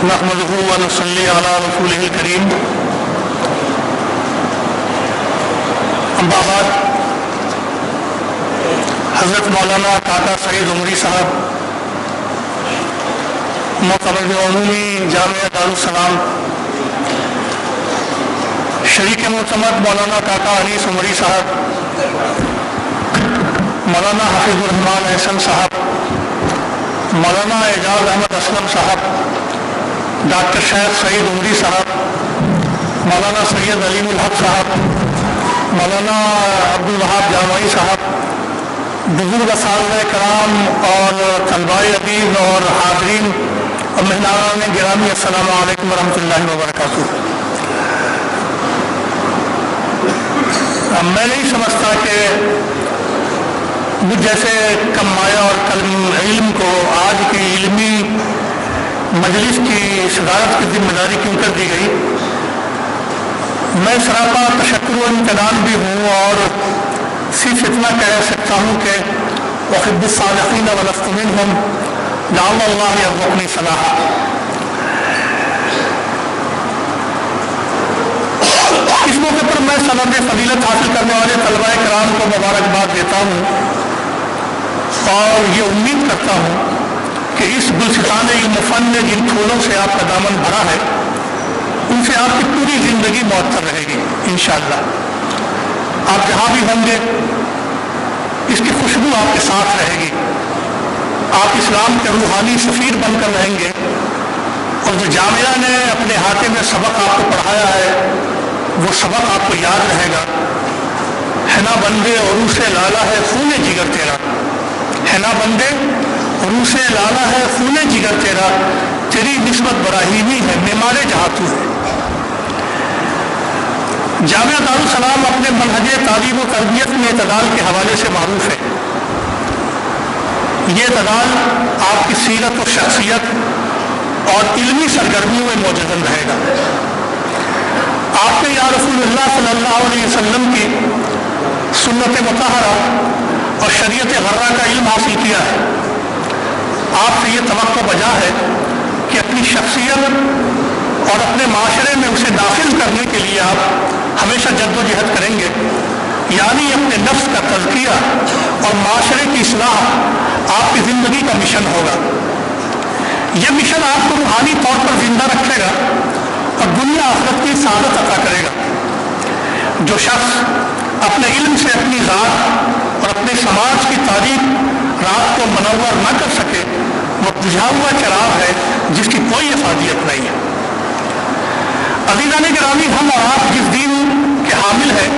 نحمده ونصلي على رسوله الكريم اما بعد حضرت مولانا کاکا سعید عمری صاحب مقرر عمومی جامعہ دارالسلام شریک معتمد مولانا کاکا انیس عمری صاحب مولانا حفیظ الرحمان احسن صاحب مولانا اعجاز احمد اسلم صاحب ڈاکٹر شیخ سعید عمری صاحب مولانا سید علیم الحق صاحب مولانا عبدالوہاب جامعی صاحب بزرگ اساتذہ کرام اور طلباء عزیز اور حاضرین اور مہمانان گرامی السلام علیکم ورحمۃ اللہ وبرکاتہ۔ میں نہیں سمجھتا کہ مجھ جیسے کم مایہ اور کم علم کو آج کی علمی مجلس کی صدارت کی ذمہ داری کیوں کر دی گئی۔ میں سراپا تشکر و امتنان بھی ہوں اور صرف اتنا کہہ سکتا ہوں کہ وَحِبِّ الصَّالِحِينَ وَلَسْتُ مِنْهُمْ لَعَلَّ اللَّهَ يَرْزُقُنِي صَلَاحًا۔ اس موقع پر میں سند فضیلت حاصل کرنے والے طلباء کرام کو مبارکباد دیتا ہوں اور یہ امید کرتا ہوں کہ اس گلستان علم و فن نے جن پھولوں سے آپ کا دامن بھرا ہے ان سے آپ کی پوری زندگی معطر رہے گی انشاءاللہ۔ آپ جہاں بھی ہوں گے اس کی خوشبو آپ کے ساتھ رہے گی، آپ اسلام کے روحانی سفیر بن کر رہیں گے اور جو جامعہ نے اپنے ہاتھے میں سبق آپ کو پڑھایا ہے وہ سبق آپ کو یاد رہے گا۔ ہے نا بندے عروس لالا ہے خون جگر تیرا، ہے نا بندے عروس لالا ہے خون جگر تیرا، تیری نسبت براہیمی ہے معمار جہاں تو ہے۔ جامعہ دارالسلام اپنے منہج تعلیم و تربیت میں اعتدال کے حوالے سے معروف ہے۔ یہ اعتدال آپ کی سیرت و شخصیت اور علمی سرگرمیوں میں موجود رہے گا۔ آپ نے یا رسول اللہ صلی اللہ علیہ وسلم کی سنت مطہرہ اور شریعت غرہ کا علم حاصل کیا ہے۔ آپ سے یہ توقع بجا ہے کہ اپنی شخصیت اور اپنے معاشرے میں اسے داخل کرنے کے لیے آپ ہمیشہ جد و جہد کریں گے، یعنی اپنے نفس کا تزکیہ اور معاشرے کی اصلاح آپ کی زندگی کا مشن ہوگا۔ یہ مشن آپ کو روحانی طور پر زندہ رکھے گا اور دنیا آخرت کی سعادت عطا کرے گا۔ جو شخص اپنے علم سے اپنی ذات اور اپنے سماج کی تاریخ رات کو منور نہ کر سکے وہ بجھا ہوا چراغ ہے جس کی کوئی افادیت نہیں ہے۔ عزیزان گرامی، ہم اور آپ جس دین کے حامل ہیں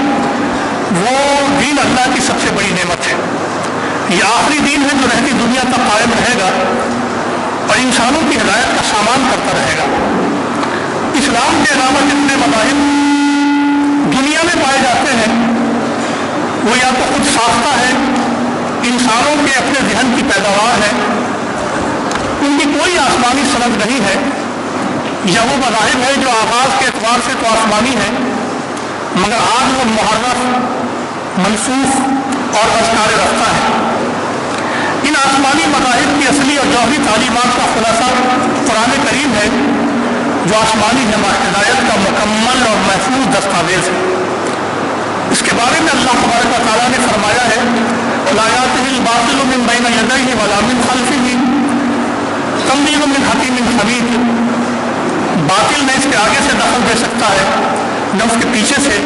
وہ دین اللہ کی سب سے بڑی نعمت ہے۔ یہ آخری دین ہے جو رہتی دنیا تک قائم رہے گا اور انسانوں کی ہدایت کا سامان کرتا رہے گا۔ اسلام کے علاوہ جتنے مذاہب دنیا میں پائے جاتے ہیں وہ یا تو خود ساختہ ہے، انسانوں کے اپنے ذہن کی پیداوار ہے، ان کی کوئی آسمانی سند نہیں ہے، یا وہ مذاہب ہے جو آغاز کے اعتبار سے تو آسمانی ہے مگر آج وہ محرف، منسوخ اور ازکار رفتہ ہے۔ ان آسمانی مذاہب کی اصلی اور جوہری تعلیمات کا خلاصہ قرآن کریم ہے جو آسمانی ہدایت کا مکمل اور محفوظ دستاویز ہے۔ اس کے بارے میں اللہ تبارک و تعالیٰ نے فرمایا ہے لا یأتیہ الباطل من بین یدیہ ولا من خلفہ تنزیل من حکیم حمید۔ باطل نہ اس کے آگے سے دخل دے سکتا ہے نہ اس کے پیچھے سے،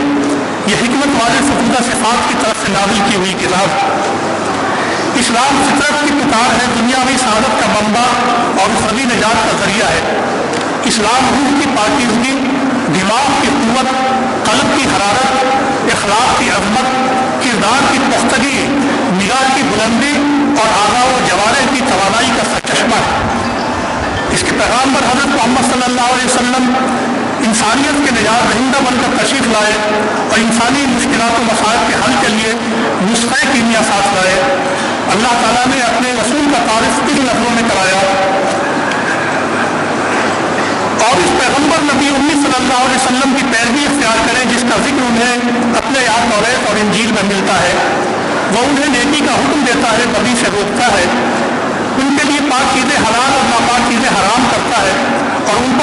یہ حکمت والے فقودہ صفات کی طرف سے نازل کی ہوئی کتاب۔ اسلام فطرت کی پکار ہے، دنیاوی سعادت کا منبع اور اخروی نجات کا ذریعہ ہے۔ اسلام روح کی پاکیزگی، دماغ کی قوت، قلب کی حرارت، اخلاق کی عظمت، کردار کی پختگی، نگاہ کی بلندی اور اعضاء و جوارح کی توانائی کا سرچشمہ ہے۔ اس کے پیغامبر حضرت محمد صلی اللہ علیہ وسلم انسانیت کے نجات دہندہ بن کر تشریف لائے اور انسانی مشکلات و مسائل کے حل کے لیے نسخہ کیمیا ساتھ لائے۔ اللہ تعالیٰ نے اپنے رسول کا تعارف ان لفظوں میں کرایا اور اس پیغمبر نبی امی صلی اللہ علیہ وسلم کی پیروی اختیار کریں جس کا ذکر انہیں اپنے یاد توریت اور انجیل میں ملتا ہے۔ وہ انہیں نیکی کا حکم دیتا ہے، بدی سے روکتا ہے، ان کے لیے پاک چیزیں حلال اور ناپاک چیزیں حرام کرتا ہے اور ان پر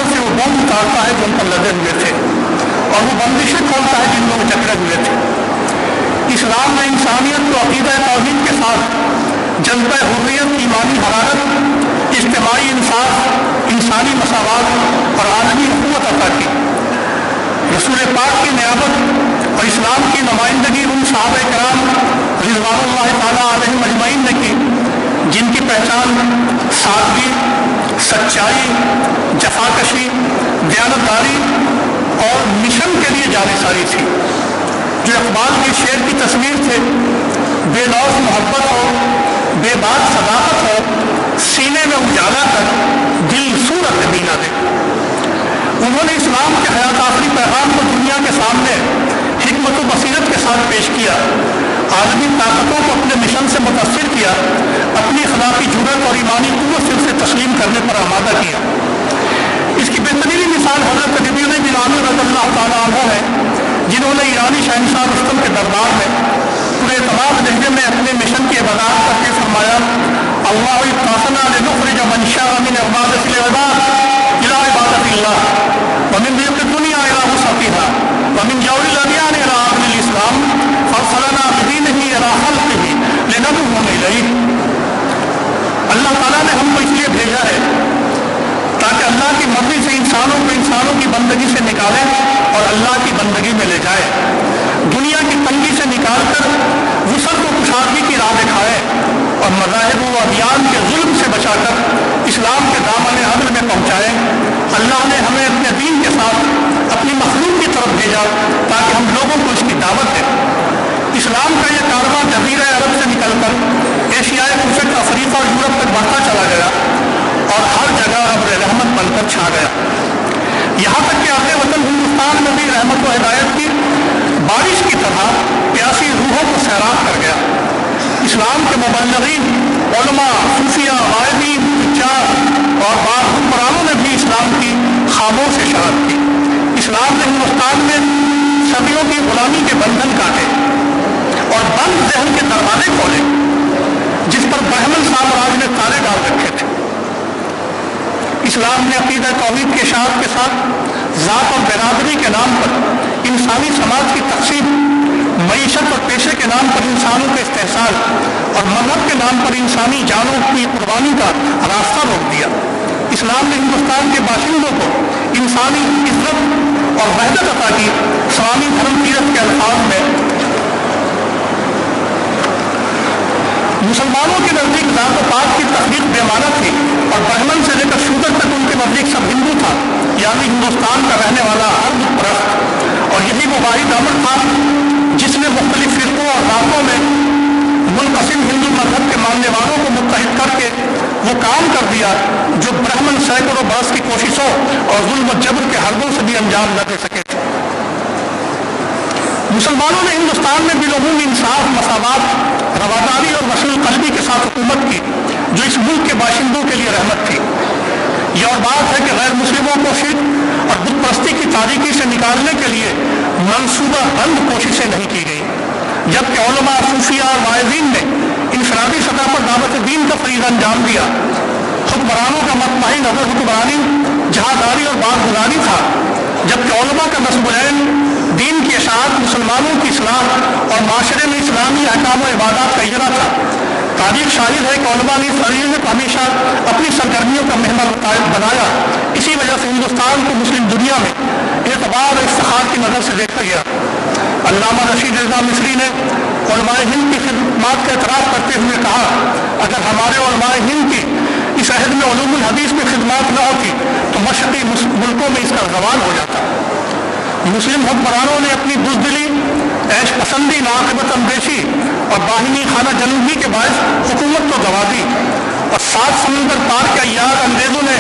लदे हुए थे और वो बंदिशें कौन सा है जिन लोग जकड़े हुए थे। इस्लाम ने इंसानियत को अकीदा तौहीद के साथ जज्बा हुर्रियत, ईमानी हरारत, इज्तिमाई इंसाफ, इंसानी मसावत और आलमी हुकूमत अता की। रसूल पाक की नियाबत और इस्लाम की नुमाइंदगी उन सहाबा कराम रिज़वानुल्लाह ताला अलैहिम अजमईन ने की जिनकी पहचान सादगी, सच्चाई, जफाकशी, दयानतदारी और मिशन के लिए जानेसारी थी। जो इकबाल के शेर की तस्वीर थे, बेलौस मोहब्बत हो, बेबाक सदाकत हो, सीने में उजाला कर दिल सूरत बीना दे। उन्होंने इस्लाम के हयात आखिरी पैगाम को दुनिया के सामने हिकमत व बसीरत के साथ पेश किया, आलमी ताकतों को अपने मिशन से मुतासिर किया, अपनी अखलाकी जुर्रत और ईमानी कुव्वत से उसे तस्लीम करने पर आमादा किया। इसकी बेहतरीन मिसाल हज़रत रबीउल बिन आमिर रज़ियल्लाहु ताला अन्हु है, जिन्होंने ईरानी शहंशाह रुस्तम के दरबार में पूरे तमाम लहजे में अपने मिशन की वज़ाहत करके फरमाया, अल्लाहु इब्तासना लिनुख़रिज मन शाअ मिन इबादतिल इबाद इला इबादतिल्लाह व मिन ज़िक़्क़ि दुनिया इला वसतिहा व मिन जौरिल अदयान इला अदलिल इस्लाम फअरसलना बिदीनिही इला खल्क़िही लिनदउहुम इलैहि। अल्लाह ताला ने हमको इसलिए भेजा है ताकि अल्लाह की मर्जी से इंसानों की बंदगी से निकाले और अल्लाह की बंदगी में ले जाए, दुनिया की तंगी से निकालकर वुसअत को कुशादगी की राह दिखाए और मज़ाहिब व अदियान के जुल्म से बचाकर इस्लाम के दामन अदल में पहुँचाए। अल्लाह ने हमें अपने दीन के साथ अपनी मखलूक की तरफ भेजा ताकि हम लोगों को इसकी दावत दें। इस्लाम का यह कारवां जज़ीरा अरब से निकलकर एशियाई कुफर, अफ्रीका और यूरोप तक बढ़ता चला गया और हर जगह अब रहमत बनकर छा गया। यहाँ तक कि अपने वतन हिंदुस्तान में भी रहमत व हिदायत की बारिश की तरह प्यासी रूहों को सैराब कर गया। इस्लाम के मुबल्लिगीन, उलमा, सूफिया, वाइदीन, हुज्जाज और बाद हुक्मरानों ने भी इस्लाम की खामोश इशाअत की। इस्लाम ने हिंदुस्तान में सदियों की गुलामी के बंधन काटे और बंद जहन के दरवाजे खोले जिस पर बहमन साम्राज्य ने ताले डाल रखे थे। इस्लाम ने अकीदा तौहीद के इशाअत के साथ ज़ात और बिरादरी के नाम पर इंसानी समाज की तक़सीम, मईशत और पेशे के नाम पर इंसानों के इस्तेहसाल और मजहब के नाम पर इंसानी जानों की कुर्बानी का रास्ता रोक दिया। इस्लाम ने हिंदुस्तान के बाशिंदों को इंसानी इज्जत और वहदत अता की। इस्लामी धर्म तीरथ के अल्फाज में मुसलमानों के नज़दीक ज़ात व पाक की तहरीक बेमाना थी और ब्राह्मण से लेकर शूद्र तक उनके नज़दीक सब हिंदू था, यानी हिंदुस्तान का रहने वाला हर परस्त। और यही वो वाहिद अमर था जिसने मुख्तलिफ फिरकों और रातों में मुनक़सिम हिंदू मजहब के मानने वालों को मुत्तहिद करके वो काम कर दिया जो ब्राह्मण सैकड़ों बरस की कोशिशों और जुल्म व जबर के हरबों से भी अंजाम न दे सके थे। मुसलमानों ने हिंदुस्तान में बिलुमूम इंसाफ, मसावत, रवादारी और वसूल कल्बी के साथ हुकूमत की जो इस मुल्क के बाशिंदों के लिए रहमत थी। यह और बात है कि गैर मुस्लिमों को शिर्क और बुत परस्ती की तारीकी से निकालने के लिए मनसूबा बंद कोशिशें नहीं की गई, जबकि उलमा, सूफिया और वाइज़ीन ने इंफरादी सतह पर दावत दीन का फरीज़ा अंजाम दिया। हुक्मरानों का मतमाही नजर हुक्मरानी, जहादारी और बागुजारी था, जबकि उलमा का नस्ब-ए-ऐन दीन की इशाअत, मुसलमानों की इस्लाह और माशरे में इस्लामी अहकाम व इबादत का इजरा था। तारीख शाहिद है कि उलमा ने इस अरीज़े को हमेशा अपनी सरगर्मियों का महवर बनाया। इसी वजह से हिंदुस्तान को मुस्लिम दुनिया में एतबार और इफ्तिखार की नज़र से देखा गया। अल्लामा रशीद रिज़ा मिस्री ने उलमाए हिंद की खिदमत का एतराफ़ करते हुए कहा, अगर हमारे उलमाए हिंद की इस अहद में उलूमुल हदीस में खिदमत न होती तो मशरक़ी मुल्कों में इसका ज़वाल हो जाता। मुस्लिम हुक्मरानों ने अपनी बुज़दिली, ऐश पसंदी, नाक़िबत अंदेशी और बाहिनी खाना जनूबी के बायस हुकूमत को गवा दी और 7 समुंदर पार के अय्यार अंग्रेज़ों ने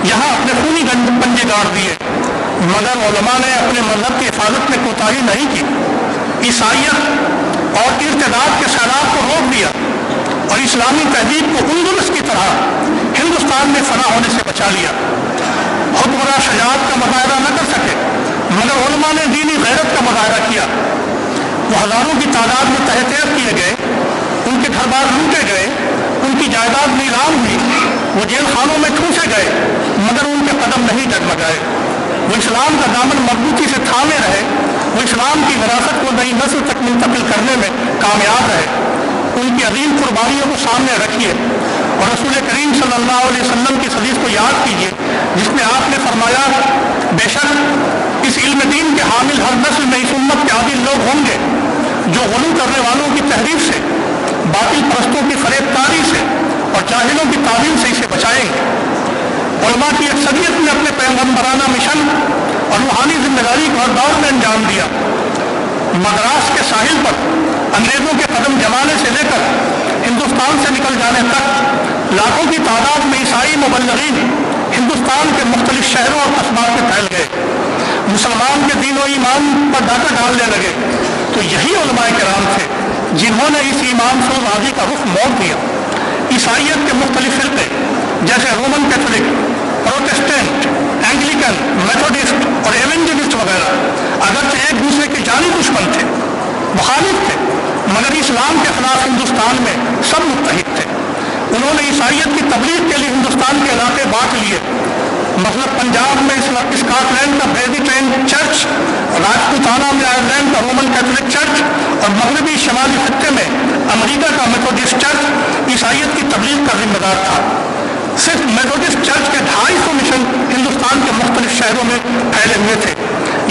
यहाँ अपने खूनी पंजे गाड़ दिए, मगर उलमा ने अपने मजहब की हिफाजत में कोताही नहीं की। ईसाइयत और इर्तिदाद के सैलाब को रोक दिया और इस्लामी तहजीब को अंदलुस की तरह हिंदुस्तान में फना होने से बचा लिया। हुक्मरान शजाअत का मुजाहरा न कर सके, मगर उलमा ने दीनी गैरत का मुजाहरा किया। वो हज़ारों की तादाद में तहत किए गए, उनके घर बार लूटे गए, उनकी जायदाद नीलाम हुई, वो जेल खानों में ठूसे गए, मगर उनके कदम नहीं डगमगाए। वो इस्लाम का दामन मजबूती से थामे रहे, वो इस्लाम की विरासत को नई नस्ल तक मुंतकिल करने में कामयाब रहे। उनकी अजीम कुर्बानियों को सामने रखिए और रसूल करीम सल्लल्लाहु अलैहि वसल्लम की हदीस को याद कीजिए, जिसमें आपने फरमाया, बेशक इस इल्म दीन के हामिल हर नस्ल में इस उम्मत के आदिल लोग होंगे जो गुलू करने वालों की तहरीर से, बातिल परस्तों की फरेबकारी से और जाहिलों की तावील से इसे बचाएंगे। उलमा की अक्सरियत ने अपने पैगम्बराना मिशन और रूहानी जिम्मेदारी को हर दौर में अंजाम दिया। मद्रास के साहिल पर अंग्रेजों के कदम जमाने से लेकर हिंदुस्तान से निकल जाने तक लाखों की तादाद में ईसाई मुबल्लिगीन हिंदुस्तान के मुख्तलिफ शहरों और कस्बात में फैल गए। मुसलमान के दीन और ईमान पर डाका डालने लगे तो यही उलमाए किराम थे जिन्होंने इस ईमान से आज़ादी का रुख मोड़ दिया। ईसाइयत के मुख्तलिफ फिरके जैसे Roman Catholic, Protestant, Anglican, Methodist और एवेंजलिस्ट वगैरह अगरचे एक दूसरे के जानी दुश्मन थे, मुखालिफ थे, मगर इस्लाम के खिलाफ हिंदुस्तान में सब मुत्तहिद थे। उन्होंने ईसाइयत की तबलीग के लिए हिंदुस्तान के इलाके बांट लिए। मतलब पंजाब में स्कॉटलैंड का ब्रेदिट्रेन चर्च, राजपूताना में आयरलैंड का रोमन कैथोलिक चर्च और मगरबी शमाली खत्ते में अमेरिका का मेथोडिस्ट चर्च ईसाइयत की तबलीग का जिम्मेदार था। सिर्फ मेथोडिस्ट चर्च के 250 मिशन हिंदुस्तान के मुख्तलिफ शहरों में फैले हुए थे।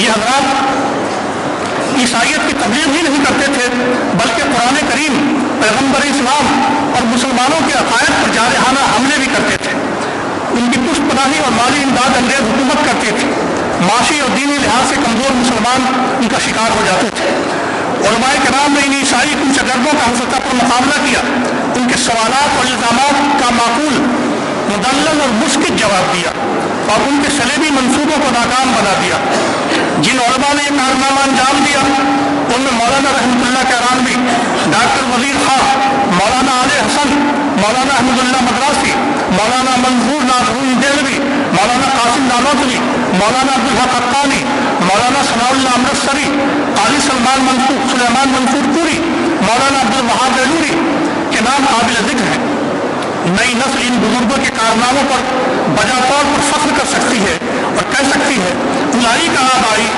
ये हज़रात ईसाइयत की तबलीग ही नहीं करते थे बल्कि कुरान करीम, पैगम्बर इस्लाम और मुसलमानों के अकायद पर जारहाना हमले भी करते थे। उनकी पुष्टपनाही और माली इमदाद अंग्रेज हुकूमत करती थी। माशी और दीनी लिहाज से कमजोर मुसलमान उनका शिकार हो जाते थे। उलमाए किराम ने इन ईसाई कुशगर्दों का हक़ीक़त पर मुकाबला किया, उनके सवालात और इल्ज़ामात का माकूल, मुदल्लल और मुस्कित जवाब दिया और उनके सलेबी मंसूबों को नाकाम बना दिया। जिन उलमा ने यह कारनामा अंजाम दिया उनमें मौलाना रहमतुल्लाह कैरानवी, डॉक्टर वजीर खां, मौलाना आले हसन, मौलाना अहमदुल्लाह मद्रासी, मौलाना मंजूर नाज़रून देलवी, मौलाना कासिम नानोतवी, मौलाना अब्दुल हक हक्कानी, मौलाना सनाउल्लाह अमृतसरी, काली सलमान मंसूर, सुलेमान मंसूर पूरी, मौलाना अब्दुल वहाब बेलूरी के नाम काबिल ज़िक्र हैं। नई नस्ल इन बुजुर्गों के कारनामों पर बजा तौर पर फख्र कर सकती है और कह सकती है, उलाई का आबाई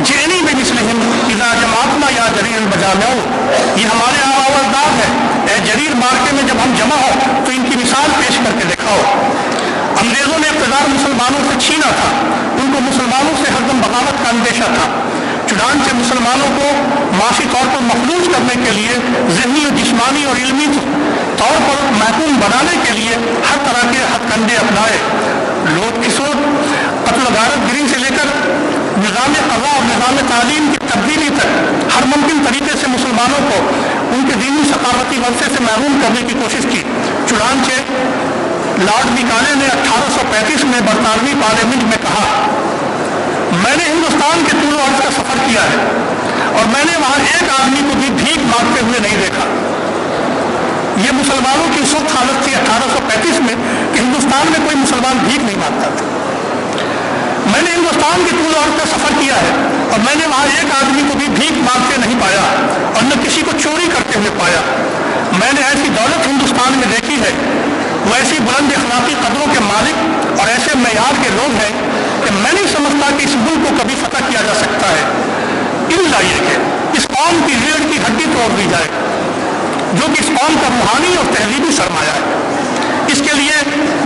जेनी में मिसलिहिम इज़ा जमाअतना या जरीर बजानो, ये हमारे आबा व अजदाद है, ए जरीर मार्के में जब हम जमा हो तो इनकी मिसाल पेश करके दिखाओ। अंग्रेजों ने इक़्तिदार मुसलमानों से छीना था, उनको मुसलमानों से हरदम बगावत का अंदेशा था। चुनांचे मुसलमानों को माशी तौर पर मखलूज करने के लिए ज़हनी और जिस्मानी और इल्मी तौर पर महकूम बनाने के लिए हर तरह के हथकंडे अपनाए। लोग किशोर कत्ल गारतगिरी से लेकर निज़ाम क़ज़ा और निज़ाम तालीम की तब्दीली तक हर मुमकिन तरीके से मुसलमानों को उनके दीनी सकाफती वर्षे से महरूम करने की कोशिश की। चुनांचे लॉर्ड मिकाले ने 1835 में बरतानवी पार्लियामेंट में कहा, मैंने हिंदुस्तान के तूल अर्ज़ का सफ़र किया है और मैंने वहाँ एक आदमी को भी भीख मांगते हुए नहीं देखा। ये मुसलमानों की सख्त हालत थी 1835 में कि हिंदुस्तान में कोई मुसलमान भीख नहीं मांगता था। मैंने हिंदुस्तान के तूल अर्ज़ का सफ़र किया है और मैंने वहाँ एक आदमी को भी भीख मांगते नहीं पाया और न किसी को चोरी करते हुए पाया। मैंने ऐसी दौलत हिंदुस्तान में देखी है, वो ऐसी बुलंद अखलाकी कदरों के मालिक और ऐसे मेयार के लोग हैं कि मैं नहीं समझता कि इस मुल्क को कभी फतह किया जा सकता है। इन लाइए कि इस कौम की रीढ़ की हड्डी तोड़ दी जाए जो कि इस कौम का रूहानी और तहजीबी सरमाया है। इसके लिए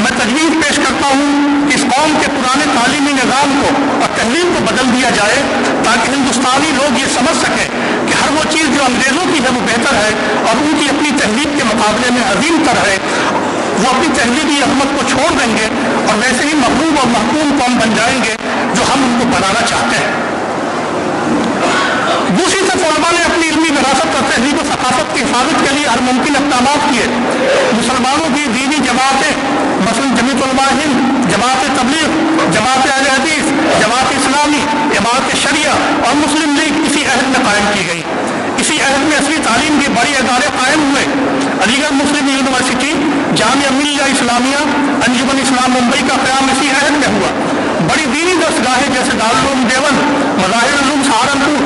मैं तजवीज़ पेश करता हूँ कि इस कौम के पुराने तालीमी निज़ाम को और तहजीब को बदल दिया जाए ताकि हिंदुस्तानी लोग ये समझ सकें कि हर वो चीज़ जो अंग्रेज़ों की है वो बेहतर है और उनकी अपनी तहजीब के मुकाबले में अजीम तर है। वो अपनी तहजीबी अजमत को छोड़ देंगे और वैसे ही महबूब और महकूम कौम बन जाएंगे जो हम उनको बनाना चाहते हैं। दूसरी तरफ उलमा ने अपनी इल्मी विरासत और तहजीब और सकाफत की हिफाजत के लिए हर मुमकिन इक़दाम किए। मुसलमानों की दीनी जमातें मसलन जमीयत उलमा हिंद, जमात तबलीग, जमात अहले हदीस, जमात इस्लामी, जमात शरिया और मुस्लिम लीग इसी अहद में कायम की गई। इसी अहद में असली तालीम के बड़े इदारे कायम हुए। अलीगढ़ मुस्लिम यूनिवर्सिटी, जामिया मिल्लिया इस्लामिया, अंजुमन इस्लाम मुंबई का क़याम इसी अहद में हुआ। बड़ी दीनी दस्तगाहें जैसे दारुल उलूम देवबंद, मज़ाहिरुल उलूम सहारनपुर,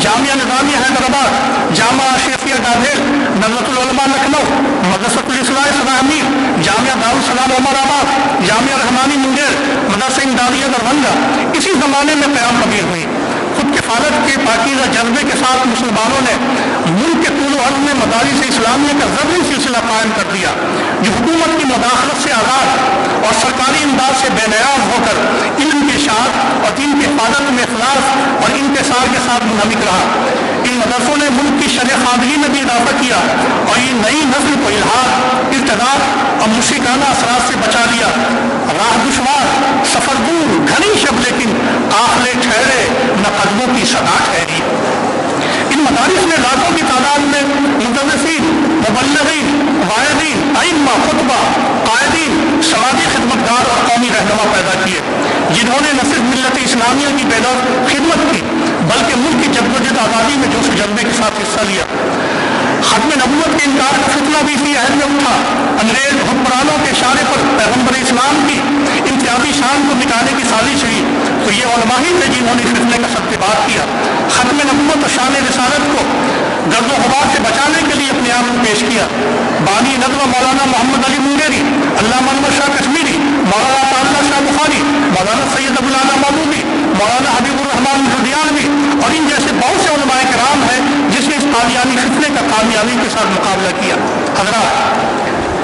जामिया निज़ामिया हैदराबाद, जामा शेखिया गाधेल, नज़रतुल उलमा लखनऊ, मदरसतुल इस्लाह सलामी, जामिया दारुल सलाम उमराबाद, जामिया रहमानी मुंगेर, मदरसा इमदादिया दरभंगा इसी ज़माने में क़याम पजीर हुई। खुद किफ़ालत के पाकीज़ा जज्बे के साथ मुसलमानों ने मुल्क के तूल अर्ज़ में मदारिस इस्लामिया का ज़बरी सिलसिला कायम कर दिया, जो हुकूमत की मुदाखलत से आज़ाद और सरकारी इमदाद से बेनियाज होकर इल्म के इशाअत और दीन की हिफाजत में इखलास और इंतसार के साथ मुनहमिक रहा। इन मदरसों ने मुल्क की शरअ ख़ानगी में भी इजाफा किया और ये नई नस्ल को इल्हाद, इर्तिदाद और मुश्रिकाना असरात से बचा लिया। राह दुश्वार, सफ़र दूर, घनी शब, लेकिन काफ़िले ठहरे न कदमों की सदा ठहरी। इन मदारिस ने लाखों की तादाद में मुदर्रिसीन, मुबल्लिगीन, वाइज़ीन, अइम्मा, खुतबा, कायदीन, समाजी खिदमतगार और कौमी रहनुमा पैदा किए, जिन्होंने न सिर्फ मिल्लत इस्लामिया की बेदार खिदमत की बल्कि मुल्क की जद्दोजहद आज़ादी में जोश जज्बे के साथ हिस्सा लिया। खत्म नबूवत के इनकार का फितना भी इसी अहद में उठा। अंग्रेज हुक्मरानों के इशारे पर पैगम्बर इस्लाम की इम्तियाजी शान को मिटाने की साजिश हुई तो ये उलमा ही थे जिन्होंने फितने का सत्याबाद किया। खत्म नबूवत और शान रिसालत को गर्द व गुबार से बचाने के लिए अपने आप को पेश किया। बानी नज़्म मौलाना मोहम्मद अली मुंगेरी, अल्लामा अनवर शाह कश्मीरी, मौलाना ताल्ला शाह बुखारी, मौलाना सैयद अबुल आला मौलवी, मौलाना हबीबुर रहमान लुधियानवी और इन जैसे बहुत से उलमाए किराम हैं जिसने इस कादियानी फितने का कामयाबी के साथ मुकाबला किया। हज़रात,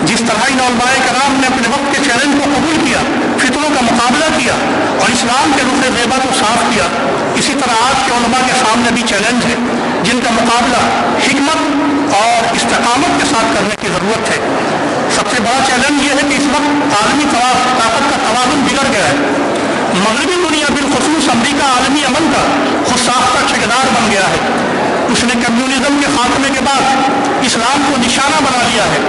जिस तरह इन उलमाए किराम ने अपने वक्त के चैलेंज को कबूल किया, फितनों का मुकाबला किया और इस्लाम के रुख ग़ैबा को साफ किया, इसी तरह आज के उलमा के सामने भी चैलेंज है जिनका मुकाबला हिकमत और इस्तिकामत के साथ करने की ज़रूरत है। सबसे बड़ा चैलेंज ये है कि इस वक्त आलमी ताकत का तवाज़ुन बिगड़ गया है। मगरबी दुनिया बिलखुसूस अमरीका आलमी अमन का खुद साख्ता ठेकेदार बन गया है। उसने कम्युनिज्म के खात्मे के बाद इस्लाम को निशाना बना लिया है,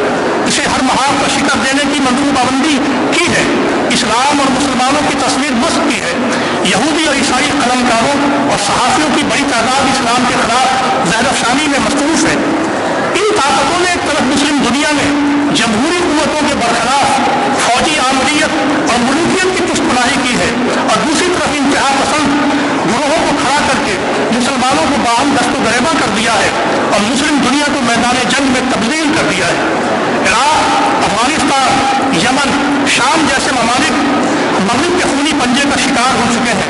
इसे हर महाज पर शिकस्त देने की मंसूबाबंदी की है, इस्लाम और मुसलमानों की तस्वीर मस्क की है। यहूदी और ईसाई कलमकारों और सहाफ़ियों की बड़ी तादाद इस्लाम के खिलाफ ज़हरफ़शानी में मसरूफ़ है। इन ताकतों ने एक तरफ मुस्लिम दुनिया में जमहूरी कुव्वतों के बरखिलाफ फौजी आमरीयत और मुल्कियत की पुष्पनाही की है और दूसरी तरफ इंतहा पसंद गुरोहों को खड़ा करके मुसलमानों को बाहम दस्तो गरेबा कर दिया है और मुस्लिम दुनिया को मैदान जंग में तब्दील कर दिया है। इराक, अफगानिस्तान, यमन, शाम जैसे ममालिक मगरिब के खूनी पंजे का शिकार हो चुके हैं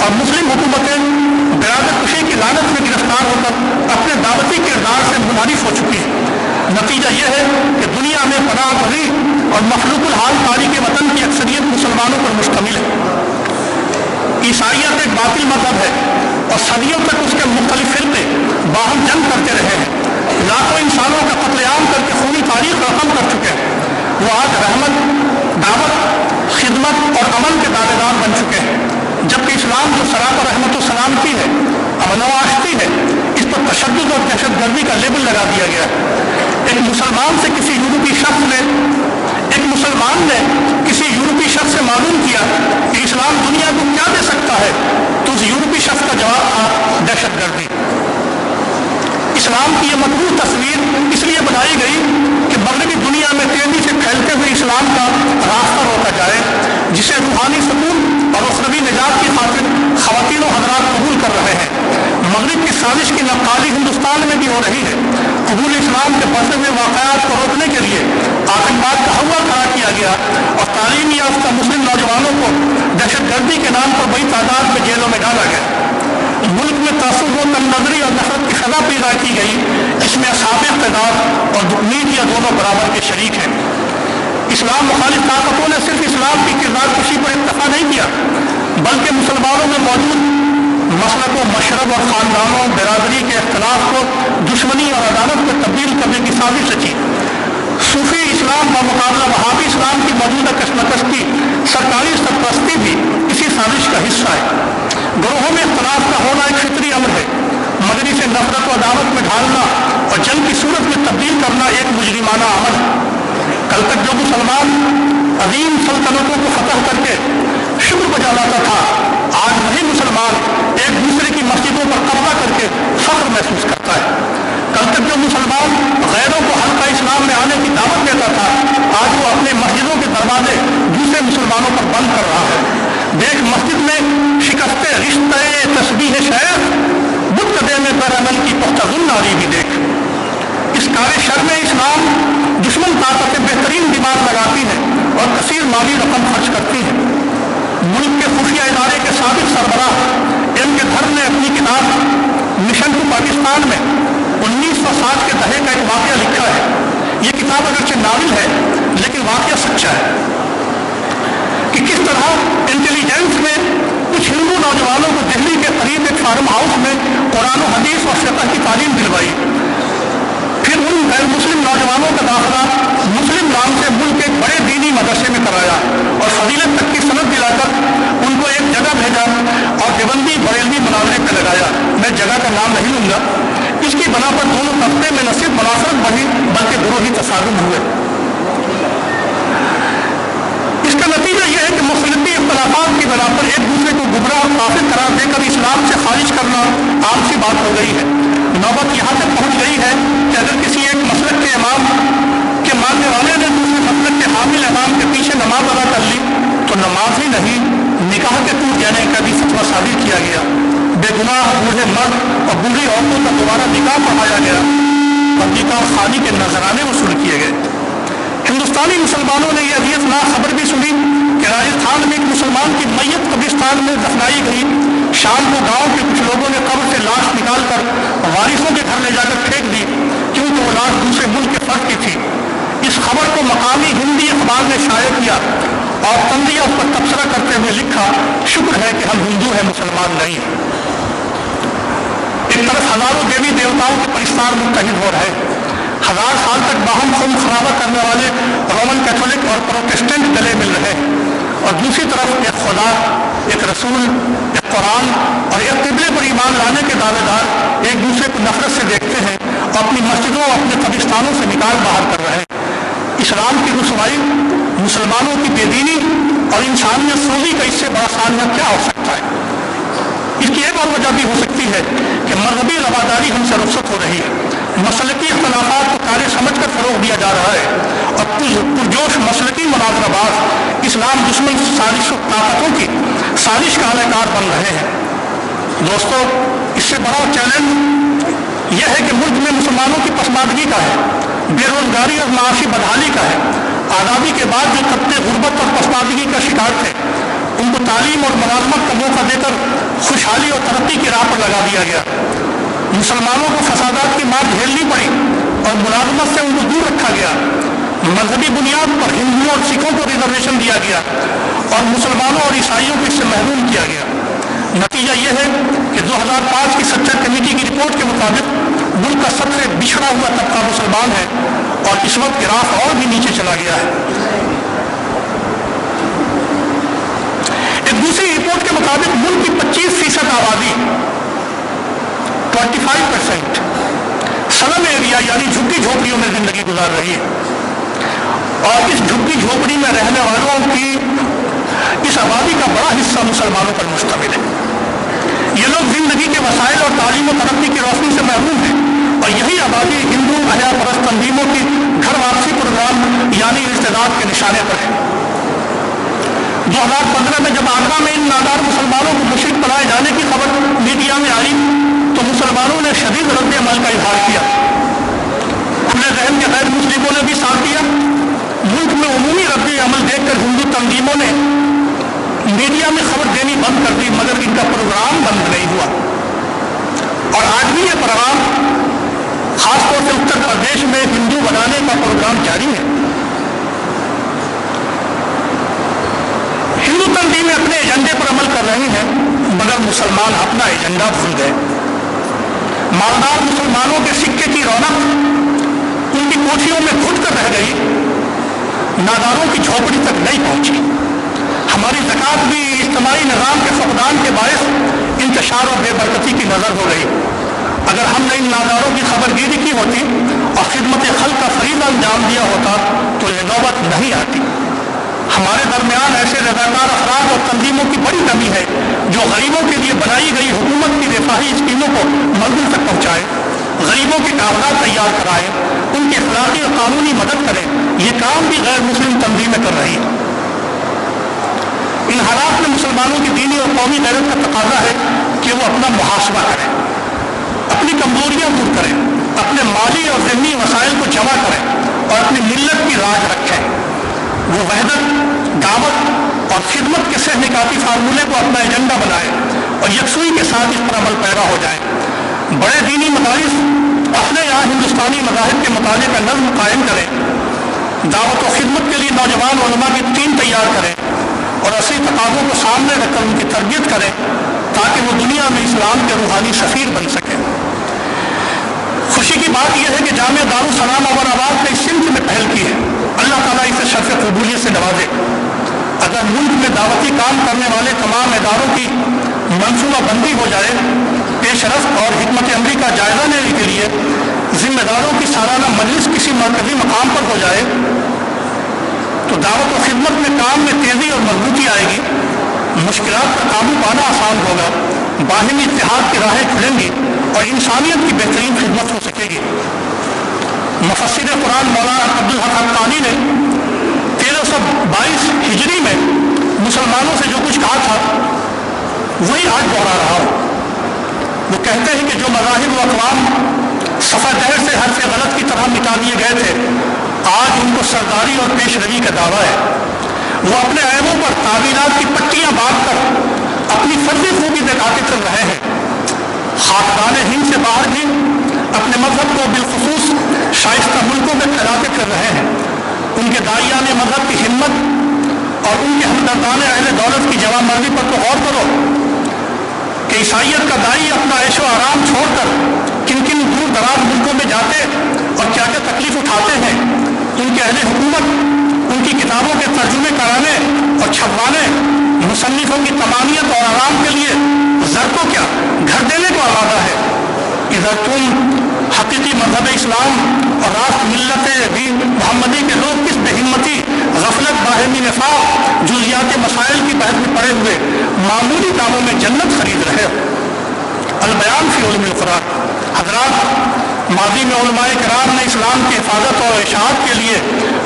और मुस्लिम हुकूमतें बिरादत कुशी की लानत में गिरफ्तार होकर अपने दावती किरदार से मुनहरिफ हो चुकी हैं। नतीजा यह है कि दुनिया में पनाह गज़ी और मखलूकुल हाल तारीख़ वतन की अक्सरियत मुसलमानों पर मुश्तमिल है। ईसाइयत एक बातिल मज़हब है और सदियों तक उसके मुख्तलिफ फ़िरक़े बाहम जंग करते रहे हैं, लाखों इंसानों का कत्लेआम करके खूनी तारीख़ रकम कर चुके हैं। वो आज रहमत, दावत, खिदमत और अमन के दावेदार बन चुके हैं, जबकि इस्लाम जो सरापर रहमत व सलामती है, अमन व आश्ती है, इस पर तशद्दुद और दहशतगर्दी का लेबल लगा दिया गया है। एक मुसलमान ने किसी यूरोपी शख्स से मालूम किया कि इस्लाम दुनिया को क्या दे सकता है, तो उस यूरोपी शख्स का जवाब था दहशतगर्दी। इस्लाम की यह मकबूल तस्वीर इसलिए बनाई गई कि मगरबी दुनिया में तेजी से फैलते हुए इस्लाम का रास्ता रोका जाए, जिसे रूहानी सुकून और उखरवी निजात की खातिर ख़वातीन व हज़रात कबूल कर रहे हैं। मगरिब की साजिश की नक्काली हिंदुस्तान में भी हो रही है। कबूल इस्लाम के बढ़ते हुए वाक़यात को रोकने के लिए आतंकवाद का हवा खड़ा किया गया और तालीम याफ्ता मुस्लिम नौजवानों को दहशतगर्दी के नाम पर बड़ी तादाद में जेलों में डाला गया। मुल्क में तअस्सुब व तमनज़री और नफ़रत की फ़ज़ा पैदा की गई, इसमें असहाब इक़्तिदार और मीडिया दोनों बराबर के शरीक हैं। इस्लाम मुखालिफ ताकतों ने सिर्फ इस्लाम की किरदार कशी पर इत्तफ़ा नहीं किया, बल्कि मुसलमानों में मौजूद मसलकों, मशरब और ख़ानदानों, बिरादरी के इख्तिलाफ को दुश्मनी और अदालत में तब्दील करने की साजिश रची। सूफी इस्लाम का मुकाबला वहाबी इस्लाम की मौजूदा कशमकश की सरकारी सरपरस्ती भी इसी साजिश का हिस्सा है। ग्रोहों में इख्तिलाफ का होना एक फितरी अमर है, मगर इसे नफरत और अदावत में ढालना और जंग की सूरत में तब्दील करना एक मुजरिमाना अमल है। कल तक जो मुसलमान अजीम सल्तनतों को फतह करके शुक्र बजा लाता था, आज वही मुसलमान एक दूसरे की मस्जिदों पर कब्जा करके फख्र महसूस करता है। कल तक जो मुसलमान गैरों को हल्का इस्लाम में आने की दावत देता था, आज वो अपने मस्जिदों के दरवाजे दूसरे मुसलमानों पर बंद कर रहा है। देख, मस्जिद में शिकस्ते रिश्ते तस्बीह शेख, बुत कदे में عمل کی پختگن ناری بھی دیکھ۔ اس کار شر میں اسلام دشمن طاقتیں بہترین دماغ لگاتی ہے اور کثیر مالی رقم خرچ کرتی ہے۔ ملک کے خفیہ ادارے کے سابق سربراہ ایم کے دھر نے اپنی کتاب مشن ٹو پاکستان میں 1960 کے دہے کا ایک واقعہ لکھا ہے۔ یہ کتاب اگرچہ ناول ہے لیکن واقعہ سچا ہے کہ کس طرح انٹیلیجنس میں کچھ ہندو نوجوانوں کو دہلی کے قریب ایک فارم ہاؤس میں قرآن و حدیث اور فقہ کی تعلیم دلوائی، پھر ان غیر مسلم نوجوانوں کا داخلہ مسلم نام سے ملک کے ایک بڑے دینی مدرسے میں کرایا اور فضیلت تک کی سند دلا کر ان کو ایک جگہ بھیجا اور دیوبندی بریلوی مناظرے پہ لگایا۔ میں جگہ کا نام نہیں لوں گا۔ اس کی بنا پر دونوں طبقے میں نہ صرف منافرت بڑھی بلکہ گروہی تصادم ہوئے۔ اس کا نتیجہ یہ ہے کہ مختلف اختلافات کی بنا پر ایک دوسرے کو گمراہ اور کافر قرار دے کر اسلام سے خارج کرنا عام سی بات ہو گئی ہے۔ نوبت یہاں تک پہنچ گئی ہے کہ اگر کسی ایک مسلک کے امام کے ماننے والے نے دوسرے مسلک کے حامل امام کے پیچھے نماز ادا کر لی تو نماز ہی نہیں، نکاح کے ٹوٹ جانے کا بھی فتویٰ صادر کیا گیا۔ بے گناہ بوڑھے مرد اور بوڑھی عورتوں کا دوبارہ نکاح پڑھایا گیا اور نکاح خانی کے نذرانے وصول کیے گئے۔ ہندوستانی مسلمانوں نے یہ اذیتناک خبر بھی سنی کہ راجستھان میں ایک مسلمان کی میت قبرستان میں دفنائی گئی۔ شام کو گاؤں کے کچھ لوگوں نے قبر سے لاش نکال کر وارثوں کے گھر لے جا کر پھینک دی کیونکہ وہ لاش دوسرے ملک کے فرد کی تھی۔ اس خبر کو مقامی ہندی اخبار نے شائع کیا اور تنزیہ اس پر تبصرہ کرتے ہوئے لکھا، شکر ہے کہ ہم ہندو ہیں، مسلمان نہیں۔ ایک طرف ہزاروں دیوی دیوتاؤں کے پرستار متحد ہو رہے، 1000 سال تک باہم خون خرابہ کرنے والے رومن کیتھولک اور پروٹسٹنٹ گلے مل رہے ہیں، اور دوسری طرف ایک خدا، ایک رسول، ایک قرآن اور ایک قبلے پر ایمان لانے کے دعوے دار ایک دوسرے کو نفرت سے دیکھتے ہیں اور اپنی مسجدوں اور اپنے قبرستانوں سے نکال باہر کر رہے ہیں۔ اسلام کی رسوائی، مسلمانوں کی بے دینی اور انسانیت سوزی کا اس سے بڑا سانحہ کیا ہو سکتا ہے؟ اس کی ایک اور وجہ بھی ہو سکتی ہے کہ مذہبی رواداری ہم سے رخصت ہو رہی ہے، مسلکی اختلافات کو کارے سمجھ کر فروغ دیا جا رہا ہے اور پرجوش مسلکی مناظرہ باز اسلام دشمن سازش طاقتوں کی سازش کا اہلکار بن رہے ہیں۔ دوستو، اس سے بڑا چیلنج یہ ہے کہ ملک میں مسلمانوں کی پسماندگی کا ہے، بے روزگاری اور معاشی بدحالی کا ہے۔ آزادی کے بعد جو طبقے غربت اور پسماندگی کا شکار تھے ان کو تعلیم اور ملازمت کا موقع دے کر خوشحالی اور ترقی کی راہ پر لگا دیا گیا۔ مسلمانوں کو فسادات کی مار جھیلنی پڑی اور ملازمت سے ان کو دور رکھا گیا۔ مذہبی بنیاد پر ہندوؤں اور سکھوں کو ریزرویشن دیا گیا اور مسلمانوں اور عیسائیوں کو اس سے محروم کیا گیا۔ نتیجہ یہ ہے کہ 2005 کی سچر کمیٹی کی رپورٹ کے مطابق ملک کا سب سے بچھڑا ہوا طبقہ مسلمان ہے اور اس وقت گراف اور بھی نیچے چلا گیا ہے۔ ایک دوسری رپورٹ کے مطابق ملک کی 25% آبادی 25% سلم ایریا یعنی جھگی جھوپڑیوں میں زندگی گزار رہی ہے اور اس جھگی جھوپڑی میں رہنے والوں کی اس آبادی کا بڑا حصہ مسلمانوں پر مشتمل ہے۔ یہ لوگ زندگی کے وسائل اور تعلیم و ترقی کی روشنی سے محروم ہیں اور یہی آبادی ہندو حیا پرست تنظیموں کی گھر واپسی پروگرام یعنی ارتداد کے نشانے پر ہے۔ 2015 میں جب آگرہ میں ان نادار مسلمانوں کو مشرک بنائے جانے کی خبر میڈیا میں آئی تو مسلمانوں نے شدید رد عمل کا اظہار کیا۔ کھلے ذہن کے غیر مسلموں نے بھی ساتھ دیا۔ ملک میں عمومی رد عمل دیکھ کر ہندو تنظیموں نے میڈیا میں خبر دینی بند کر دی مگر ان کا پروگرام بند نہیں ہوا اور آج بھی یہ پروگرام خاص طور سے اتر پردیش میں ہندو بنانے کا پروگرام جاری ہے۔ ہندو تنظیمیں اپنے ایجنڈے پر عمل کر رہی ہیں مگر مسلمان اپنا ایجنڈا بھول گئے۔ مالدار مسلمانوں کے سکے کی رونق ان کی کوٹھیوں میں گھٹ کر رہ گئی، ناداروں کی جھوپڑی تک نہیں پہنچی۔ ہماری زکوٰۃ بھی اجتماعی نظام کے فقدان کے باعث انتشار اور بے برکتی کی نظر ہو گئی۔ اگر ہم نے ان ناداروں کی خبر گیری کی ہوتی اور خدمت خلق کا فریضہ انجام دیا ہوتا تو یہ نوبت نہیں آتی۔ ہمارے درمیان ایسے رضاکار افراد اور تنظیموں کی بڑی کمی ہے جو غریبوں کے لیے بنائی گئی حکومت کی رفاہی اسکیموں کو منزل تک پہنچائے، غریبوں کے کاغذات تیار کرائے، ان کی اخلاقی اور قانونی مدد کرے۔ یہ کام بھی غیر مسلم تنظیمیں کر رہی ہیں۔ ان حالات میں مسلمانوں کی دینی اور قومی غیرت کا تقاضا ہے کہ وہ اپنا محاسبہ کریں، اپنی کمزوریاں دور کریں، اپنے مالی اور ذہنی وسائل کو جمع کریں اور اپنی ملت کی راج رکھیں۔ وہ وحدت، دعوت اور خدمت کے سہ نکاتی فارمولے کو اپنا ایجنڈا بنائیں اور یکسوئی کے ساتھ اس پر عمل پیرا ہو جائیں۔ بڑے دینی مدارس اپنے یہاں ہندوستانی مذاہب کے مطالعے کا نظم قائم کریں، دعوت و خدمت کے لیے نوجوان علماء کی ٹیم تیار کریں اور اصلی تقاضوں کو سامنے رکھ کر ان کی تربیت کریں تاکہ وہ دنیا میں اسلام کے روحانی سفیر بن سکیں۔ خوشی کی بات یہ ہے کہ جامعہ دارالسلام اول آباد نے اس سمت میں پہل کی ہے۔ اللہ تعالیٰ اسے شرف قبولیت سے نوازے۔ اگر ملک میں دعوتی کام کرنے والے تمام اداروں کی منصوبہ بندی ہو جائے، پیش رفت اور حکمت عملی کا جائزہ لینے کے لیے ذمہ داروں کی سالانہ مجلس کسی مرکزی مقام پر ہو جائے تو دعوت و خدمت میں کام میں تیزی اور مضبوطی آئے گی، مشکلات پر قابو پانا آسان ہوگا، باہمی اتحاد کی راہیں کھلیں گی اور انسانیت کی بہترین خدمت ہو سکے گی۔ مفسر قرآن مولانا عبدالحق حقانی نے 1322 ہجری میں مسلمانوں سے جو کچھ کہا تھا وہی آج دوہرا رہا ہوں۔ وہ کہتے ہیں کہ جو مذاہب و اقوام صفحہ دہر سے حرف غلط کی طرح مٹا دیے گئے تھے، آج ان کو سرداری اور پیش روی کا دعویٰ ہے۔ وہ اپنے عیبوں پر تعبیرات کی پٹیاں باندھ کر اپنی فرضی خوبی دکھاتے چل رہے ہیں۔ خاکدان ہند سے باہر بھی اپنے مذہب کو بالخصوص شائستہ ملکوں میں پھیلاتے پھر رہے ہیں۔ ان کے داعیان مذہب کی ہمت اور ان کے ہمدردان اہل دولت کی جوان مرضی پر تو غور کرو کہ عیسائیت کا داعی اپنا عیش و آرام چھوڑ کر کن کن دور دراز ملکوں میں جاتے اور کیا کیا تکلیف اٹھاتے ہیں۔ ان کے اہل حکومت ان کی کتابوں کے ترجمے کرانے اور چھپوانے، مصنفوں کی تمامیت اور آرام کے لیے زر کو کیا گھر دینے کو آمادہ ہے۔ ادھر تم حقیقی مذہب اسلام اور راست ملت دین محمدی کے لوگ کس بے ہمتی، غفلت، باہمی نفاق، جزیات مسائل کی بحث میں پڑے ہوئے معمولی کاموں میں جنت خرید رہے ہو۔ البیان فی علم القرآن۔ حضرات، ماضی میں علماء کرام نے اسلام کی حفاظت اور اشاعت کے لیے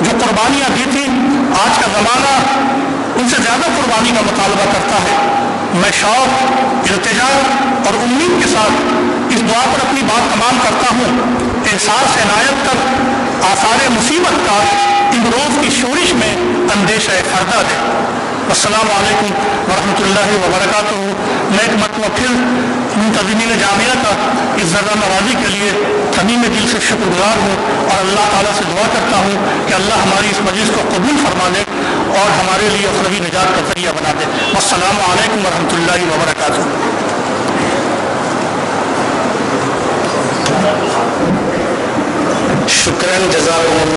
جو قربانیاں دی تھیں، آج کا زمانہ ان سے زیادہ قربانی کا مطالبہ کرتا ہے۔ میں شوق، التجا اور امید کے ساتھ اس دعا پر اپنی بات تمام کرتا ہوں۔ احساس عنایت کر آثار مصیبت کا امروز کی شورش میں اندیشہ خردہ دے۔ السلام علیکم ورحمۃ اللہ وبرکاتہ۔ میں ایک مرتبہ پھر منتظمین جامعہ کا اس ذرہ نوازی کے لیے تمام دل سے شکر گزار ہوں اور اللہ تعالیٰ سے دعا کرتا ہوں کہ اللہ ہماری اس مجلس کو قبول فرما لے اور ہمارے لیے اخروی نجات کا ذریعہ بنا دے۔ السلام علیکم ورحمۃ اللہ وبرکاتہ۔ شکراً، جزاکم اللہ۔